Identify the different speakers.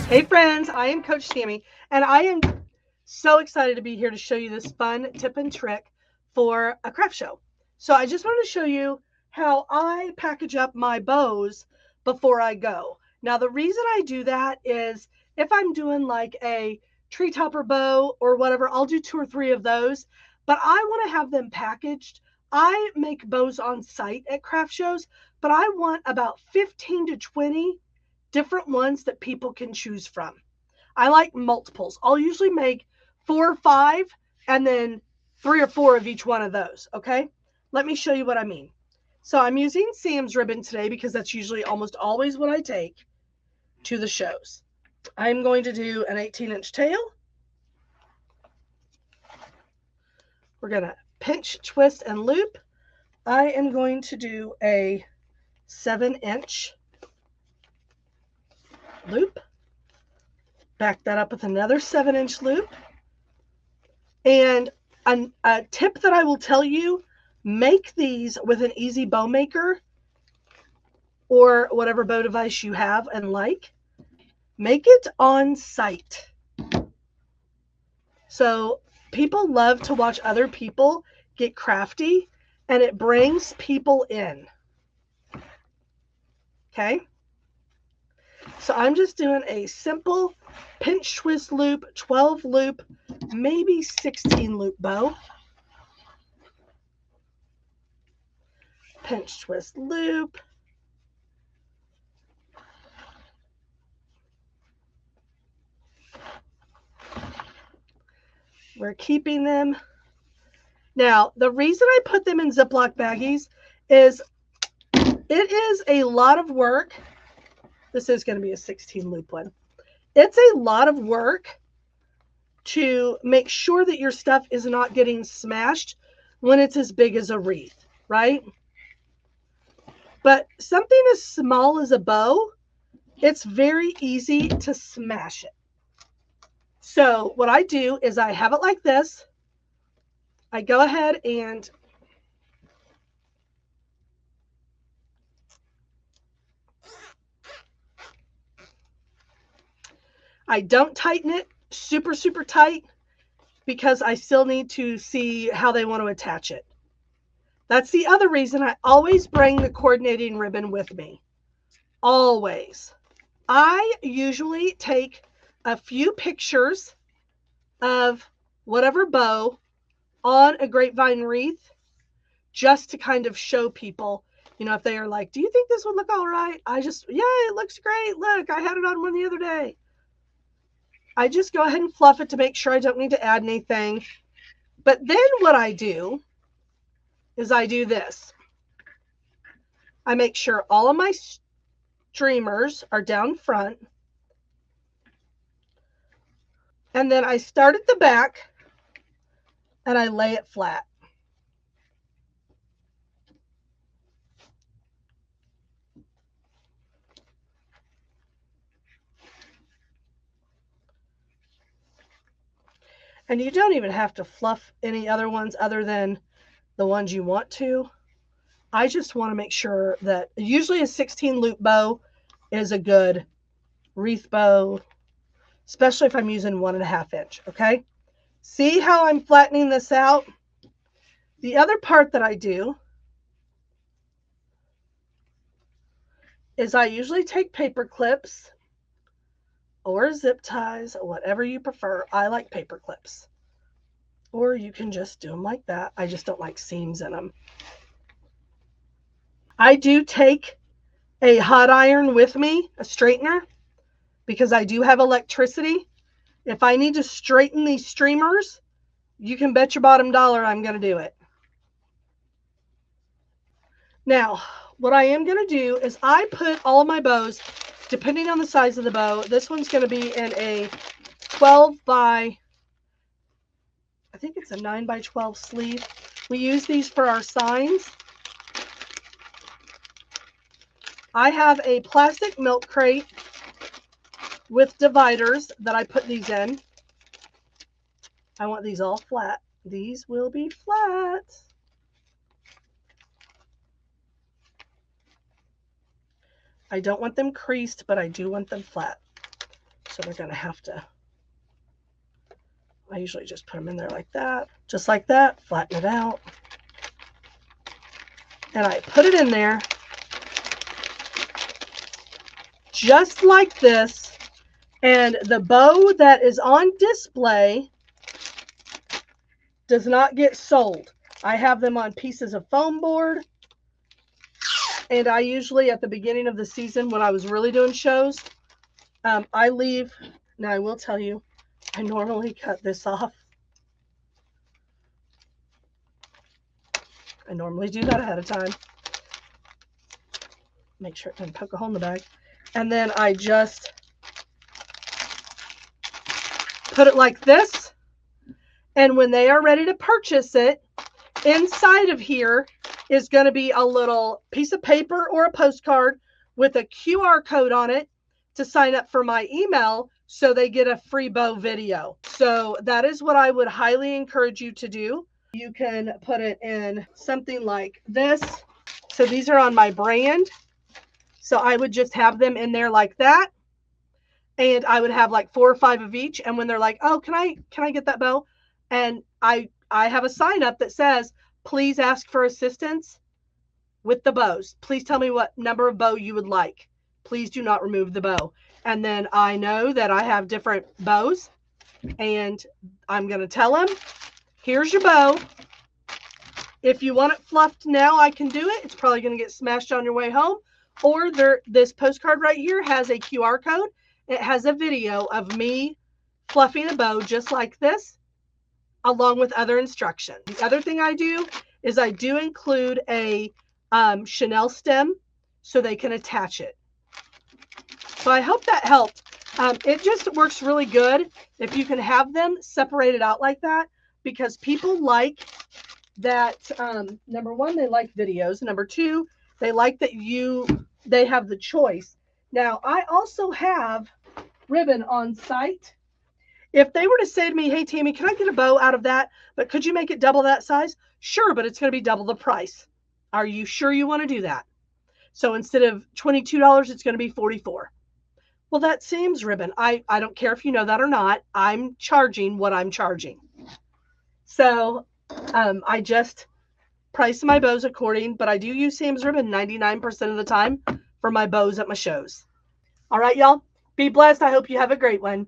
Speaker 1: Hey friends, I am Coach Tammy, and I am so excited to be here to show you this fun tip and trick for a craft show. So I just wanted to show you how I package up my bows before I go. Now the reason I do that is if I'm doing like a tree topper bow or whatever, I'll do two or three of those, but I want to have them packaged. I make bows on site at craft shows, but I want about 15 to 20 different ones that people can choose from. I like multiples. I'll usually make 4 or 5 and then 3 or 4 of each one of those. Okay. Let me show you what I mean. So I'm using Sam's ribbon today because that's usually almost always what I take to the shows. I'm going to do an 18-inch tail. We're going to pinch, twist, and loop. I am going to do a 7-inch loop. Back that up with another 7-inch loop. And a tip that I will tell you, make these with an easy bow maker or whatever bow device you have and like. Make it on site. So people love to watch other people get crafty, and it brings people in. Okay? So I'm just doing a simple pinch twist loop, 12 loop, maybe 16 loop bow. Pinch twist loop. We're keeping them. Now, the reason I put them in Ziploc baggies is it is a lot of work. This is going to be a 16 loop one. It's a lot of work to make sure that your stuff is not getting smashed when it's as big as a wreath, right? But something as small as a bow, it's very easy to smash it. So what I do is I have it like this. I go ahead and I don't tighten it super, super tight because I still need to see how they want to attach it. That's the other reason I always bring the coordinating ribbon with me. Always. I usually take a few pictures of whatever bow on a grapevine wreath just to kind of show people, if they are like, do you think this would look all right? Yeah, it looks great. Look, I had it on one the other day. I just go ahead and fluff it to make sure I don't need to add anything. But then what I do is I do this. I make sure all of my streamers are down front. And then I start at the back and I lay it flat. And you don't even have to fluff any other ones other than the ones you want to. I just want to make sure that usually a 16 loop bow is a good wreath bow, especially if I'm using 1.5 inch. Okay. See how I'm flattening this out? The other part that I do is I usually take paper clips or zip ties, whatever you prefer. I like paper clips. Or you can just do them like that. I just don't like seams in them. I do take a hot iron with me, a straightener, because I do have electricity. If I need to straighten these streamers, you can bet your bottom dollar I'm going to do it. Now, what I am going to do is I put all of my bows, depending on the size of the bow, this one's going to be in a 12 by, I think it's a 9 by 12 sleeve. We use these for our signs. I have a plastic milk crate with dividers that I put these in. I want these all flat. These will be flat. I don't want them creased, but I do want them flat. So they're going to have to, I usually just put them in there like that, just like that, flatten it out. And I put it in there just like this. And the bow that is on display does not get sold. I have them on pieces of foam board. And I usually, at the beginning of the season, when I was really doing shows, I leave. Now, I will tell you, I normally cut this off. I normally do that ahead of time. Make sure it doesn't poke a hole in the bag. And then I just put it like this. And when they are ready to purchase it, inside of here is going to be a little piece of paper or a postcard with a QR code on it to sign up for my email so they get a free bow video. So that is what I would highly encourage you to do. You can put it in something like this. So these are on my brand. So I would just have them in there like that. And I would have like 4 or 5 of each. And when they're like, oh, can I get that bow? And I have a sign up that says, please ask for assistance with the bows. Please tell me what number of bow you would like. Please do not remove the bow. And then I know that I have different bows. And I'm going to tell them, here's your bow. If you want it fluffed now, I can do it. It's probably going to get smashed on your way home. Or this postcard right here has a QR code. It has a video of me fluffing a bow just like this, along with other instructions. The other thing I do is I do include a Chanel stem so they can attach it. So I hope that helped. It just works really good if you can have them separated out like that, because people like that. Number one, they like videos. Number two, they like that they have the choice. Now, I also have ribbon on site. If they were to say to me, hey, Tammy, can I get a bow out of that? But could you make it double that size? Sure, but it's going to be double the price. Are you sure you want to do that? So instead of $22, it's going to be $44. Well, that seems ribbon. I don't care if you know that or not. I'm charging what I'm charging. So I just price my bows according, but I do use Sam's ribbon 99% of the time for my bows at my shows. All right, y'all. Be blessed. I hope you have a great one.